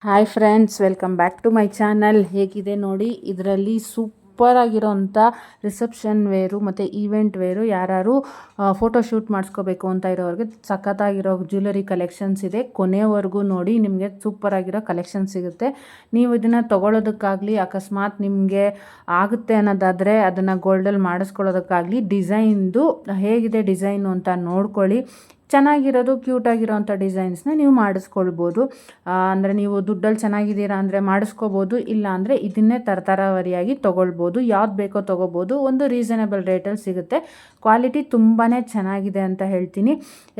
Hi friends, welcome back to my channel. ಹೇಗಿದೆ ನೋಡಿ, ಇದರಲ್ಲಿ ಸೂಪರ್ ಆಗಿರೋಂಥ ರಿಸೆಪ್ಷನ್ ವೇರು ಮತ್ತು ಈವೆಂಟ್ ವೇರು ಯಾರು ಫೋಟೋ ಶೂಟ್ ಮಾಡಿಸ್ಕೋಬೇಕು ಅಂತ ಇರೋರಿಗೆ ಸಖತ್ತಾಗಿರೋ ಜ್ಯುವೆಲರಿ ಕಲೆಕ್ಷನ್ಸ್ ಇದೆ. ಕೊನೆವರೆಗೂ ನೋಡಿ, ನಿಮಗೆ ಸೂಪರ್ ಆಗಿರೋ ಕಲೆಕ್ಷನ್ ಸಿಗುತ್ತೆ. ನೀವು ಇದನ್ನು ತೊಗೊಳೋದಕ್ಕಾಗಲಿ, ಅಕಸ್ಮಾತ್ ನಿಮಗೆ ಆಗುತ್ತೆ ಅನ್ನೋದಾದರೆ ಅದನ್ನು ಗೋಲ್ಡಲ್ಲಿ ಮಾಡಿಸ್ಕೊಳ್ಳೋದಕ್ಕಾಗಲಿ, ಡಿಸೈನ್ದು ಹೇಗಿದೆ ಡಿಸೈನು ಅಂತ ನೋಡ್ಕೊಳ್ಳಿ. ಚೆನ್ನಾಗಿರೋದು ಕ್ಯೂಟಾಗಿರೋಂಥ ಡಿಸೈನ್ಸ್ನ ನೀವು ಮಾಡಿಸ್ಕೊಳ್ಬೋದು. ಅಂದರೆ ನೀವು ದುಡ್ಡಲ್ಲಿ ಚೆನ್ನಾಗಿದ್ದೀರಾ ಅಂದರೆ ಮಾಡಿಸ್ಕೋಬೋದು, ಇಲ್ಲ ಅಂದರೆ ಇದನ್ನೇ ತರತರಾವರಿಯಾಗಿ ತೊಗೊಳ್ಬೋದು. ಯಾವ್ದು ಬೇಕೋ ತೊಗೋಬೋದು. ಒಂದು ರೀಸನಬಲ್ ರೇಟಲ್ಲಿ ಸಿಗುತ್ತೆ. ಕ್ವಾಲಿಟಿ ತುಂಬಾ ಚೆನ್ನಾಗಿದೆ ಅಂತ ಹೇಳ್ತೀನಿ.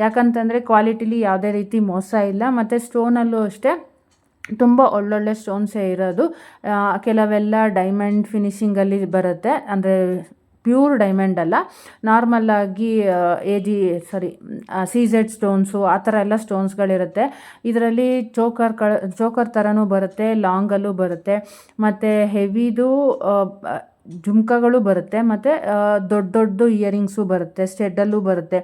ಯಾಕಂತಂದರೆ ಕ್ವಾಲಿಟಿಲಿ ಯಾವುದೇ ರೀತಿ ಮೋಸ ಇಲ್ಲ. ಮತ್ತು ಸ್ಟೋನಲ್ಲೂ ಅಷ್ಟೇ ತುಂಬ ಒಳ್ಳೊಳ್ಳೆ ಸ್ಟೋನ್ಸೇ ಇರೋದು. ಕೆಲವೆಲ್ಲ ಡೈಮಂಡ್ ಫಿನಿಷಿಂಗಲ್ಲಿ ಬರುತ್ತೆ, ಅಂದರೆ ಪ್ಯೂರ್ ಡೈಮಂಡ್ ಅಲ್ಲ, ನಾರ್ಮಲ್ಲಾಗಿ CZ ಸ್ಟೋನ್ಸು ಆ ಥರ ಎಲ್ಲ ಸ್ಟೋನ್ಸ್ಗಳಿರುತ್ತೆ. ಇದರಲ್ಲಿ ಚೋಕರ್ ಥರನೂ ಬರುತ್ತೆ, ಲಾಂಗಲ್ಲೂ ಬರುತ್ತೆ, ಮತ್ತು ಹೆವಿದು ಜುಮ್ಕಗಳು ಬರುತ್ತೆ, ಮತ್ತು ದೊಡ್ಡ ಇಯರಿಂಗ್ಸು ಬರುತ್ತೆ, ಸ್ಟೆಡ್ಡಲ್ಲೂ ಬರುತ್ತೆ,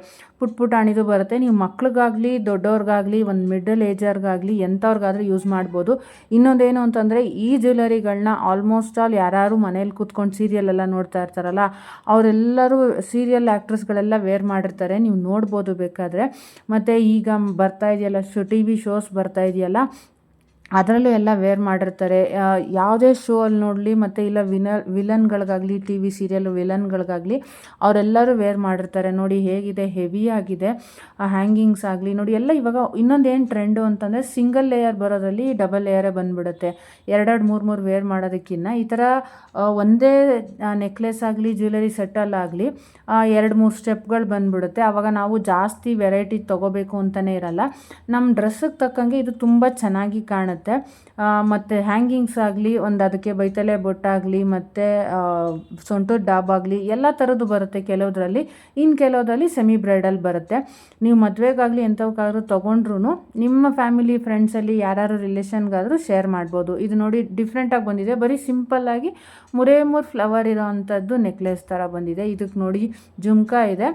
ಪುಟಾಣಿದು ಬರುತ್ತೆ. ನೀವು ಮಕ್ಳಿಗಾಗಲಿ ದೊಡ್ಡವ್ರಿಗಾಗಲಿ ಒಂದು ಮಿಡಲ್ ಏಜರ್ಗಾಗಲಿ ಎಂಥವ್ರಿಗಾದ್ರೂ ಯೂಸ್ ಮಾಡ್ಬೋದು. ಇನ್ನೊಂದೇನು ಅಂತಂದರೆ, ಈ ಜ್ಯುವೆಲರಿಗಳನ್ನ ಆಲ್ಮೋಸ್ಟ್ ಆಲ್ ಯಾರು ಮನೇಲಿ ಕೂತ್ಕೊಂಡು ಸೀರಿಯಲೆಲ್ಲ ನೋಡ್ತಾ ಇರ್ತಾರಲ್ಲ, ಅವರೆಲ್ಲರೂ ಸೀರಿಯಲ್ ಆ್ಯಕ್ಟ್ರೆಸ್ಗಳೆಲ್ಲ ವೇರ್ ಮಾಡಿರ್ತಾರೆ, ನೀವು ನೋಡ್ಬೋದು ಬೇಕಾದರೆ. ಮತ್ತು ಈಗ ಬರ್ತಾ ಇದೆಯಲ್ಲ TV ಶೋಸ್ ಬರ್ತಾ ಇದೆಯಲ್ಲ, ಅದರಲ್ಲೂ ಎಲ್ಲ ವೇರ್ ಮಾಡಿರ್ತಾರೆ. ಯಾವುದೇ ಶೋ ಅಲ್ಲಿ ನೋಡಲಿ, ಮತ್ತು ಇಲ್ಲ ವಿಲನ್ಗಳಿಗಾಗಲಿ, TV ಸೀರಿಯಲ್ ವಿಲನ್ಗಳಿಗಾಗಲಿ ಅವರೆಲ್ಲರೂ ವೇರ್ ಮಾಡಿರ್ತಾರೆ. ನೋಡಿ ಹೇಗಿದೆ, ಹೆವಿ ಆಗಿದೆ. ಹ್ಯಾಂಗಿಂಗ್ಸ್ ಆಗಲಿ ನೋಡಿ, ಎಲ್ಲ ಇವಾಗ ಇನ್ನೊಂದೇನು ಟ್ರೆಂಡು ಅಂತಂದರೆ, ಸಿಂಗಲ್ ಲೇಯರ್ ಬರೋದ್ರಲ್ಲಿ ಡಬಲ್ ಲೇಯರೇ ಬಂದುಬಿಡುತ್ತೆ. 2-3 ವೇರ್ ಮಾಡೋದಕ್ಕಿಂತ ಈ ಥರ ಒಂದೇ ನೆಕ್ಲೆಸ್ ಆಗಲಿ ಜ್ಯುವೆಲರಿ ಸೆಟ್ಟಲ್ಲಾಗಲಿ 2-3 ಸ್ಟೆಪ್ಗಳು ಬಂದುಬಿಡುತ್ತೆ. ಆವಾಗ ನಾವು ಜಾಸ್ತಿ ವೆರೈಟಿ ತೊಗೋಬೇಕು ಅಂತಲೇ ಇರಲ್ಲ. ನಮ್ಮ ಡ್ರೆಸ್ಸಿಗೆ ತಕ್ಕಂಗೆ ಇದು ತುಂಬ ಚೆನ್ನಾಗಿ ಕಾಣುತ್ತೆ. ಮತ್ತು ಹ್ಯಾಂಗಿಂಗ್ಸ್ ಆಗಲಿ, ಒಂದು ಅದಕ್ಕೆ ಬೈತಲೆ ಬೊಟ್ಟಾಗಲಿ, ಮತ್ತು ಸೊಂಟದ ಡಾಬಾಗಲಿ ಎಲ್ಲ ಥರದ್ದು ಬರುತ್ತೆ ಕೆಲವುದರಲ್ಲಿ. ಇನ್ನು ಕೆಲವುದರಲ್ಲಿ ಸೆಮಿ ಬ್ರೈಡಲ್ ಬರುತ್ತೆ. ನೀವು ಮದುವೆಗಾಗಲಿ ಎಂಥವಕ್ಕಾದ್ರೂ ತೊಗೊಂಡ್ರು ನಿಮ್ಮ ಫ್ಯಾಮಿಲಿ ಫ್ರೆಂಡ್ಸಲ್ಲಿ ಯಾರು ರಿಲೇಷನ್ಗಾದರೂ ಶೇರ್ ಮಾಡ್ಬೋದು. ಇದು ನೋಡಿ ಡಿಫ್ರೆಂಟಾಗಿ ಬಂದಿದೆ. ಬರೀ ಸಿಂಪಲ್ಲಾಗಿ 3 ಫ್ಲವರ್ ಇರೋ ಅಂಥದ್ದು ನೆಕ್ಲೆಸ್ ಥರ ಬಂದಿದೆ. ಇದಕ್ಕೆ ನೋಡಿ ಜುಮ್ಕಾ ಇದೆ,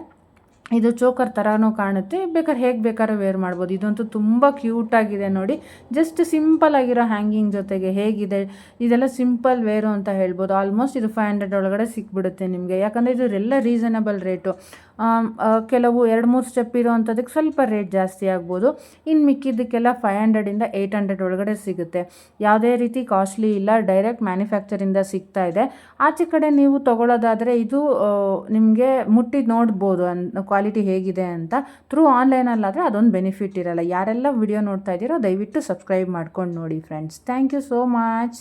ಇದು ಚೋಕರ್ ಥರನೂ ಕಾಣುತ್ತೆ. ಹೇಗೆ ಬೇಕಾದ್ರೂ ವೇರ್ ಮಾಡ್ಬೋದು. ಇದಂತೂ ತುಂಬ ಕ್ಯೂಟಾಗಿದೆ ನೋಡಿ. ಜಸ್ಟ್ ಸಿಂಪಲ್ ಆಗಿರೋ ಹ್ಯಾಂಗಿಂಗ್ ಜೊತೆಗೆ ಹೇಗಿದೆ, ಇದೆಲ್ಲ ಸಿಂಪಲ್ ವೇರು ಅಂತ ಹೇಳ್ಬೋದು. ಆಲ್ಮೋಸ್ಟ್ ಇದು 500 ಒಳಗಡೆ ಸಿಕ್ಬಿಡುತ್ತೆ ನಿಮಗೆ. ಯಾಕಂದರೆ ಇದರೆಲ್ಲ ರೀಸನಬಲ್ ರೇಟು. ಕೆಲವು 2-3 ಸ್ಟೆಪ್ ಇರೋ ಅಂಥದ್ದಕ್ಕೆ ಸ್ವಲ್ಪ ರೇಟ್ ಜಾಸ್ತಿ ಆಗ್ಬೋದು. ಇನ್ನು ಮಿಕ್ಕಿದ್ದಕ್ಕೆಲ್ಲ 500ಇಂದ 800 ಒಳಗಡೆ ಸಿಗುತ್ತೆ. ಯಾವುದೇ ರೀತಿ ಕಾಸ್ಟ್ಲಿ ಇಲ್ಲ, ಡೈರೆಕ್ಟ್ ಮ್ಯಾನುಫ್ಯಾಕ್ಚರಿಂದ ಸಿಗ್ತಾ ಇದೆ. ಆಚೆ ಕಡೆ ನೀವು ತೊಗೊಳ್ಳೋದಾದರೆ ಇದು ನಿಮಗೆ ಮುಟ್ಟಿ ನೋಡ್ಬೋದು ಕ್ವಾಲಿಟಿ ಹೇಗಿದೆ ಅಂತ. ಥ್ರೂ ಆನ್ಲೈನಲ್ಲಾದರೆ ಅದೊಂದು ಬೆನಿಫಿಟ್ ಇರಲ್ಲ. ಯಾರೆಲ್ಲ ವಿಡಿಯೋ ನೋಡ್ತಾ ಇದ್ದೀರೋ ದಯವಿಟ್ಟು ಸಬ್ಸ್ಕ್ರೈಬ್ ಮಾಡ್ಕೊಂಡು ನೋಡಿ friends. Thank you so much.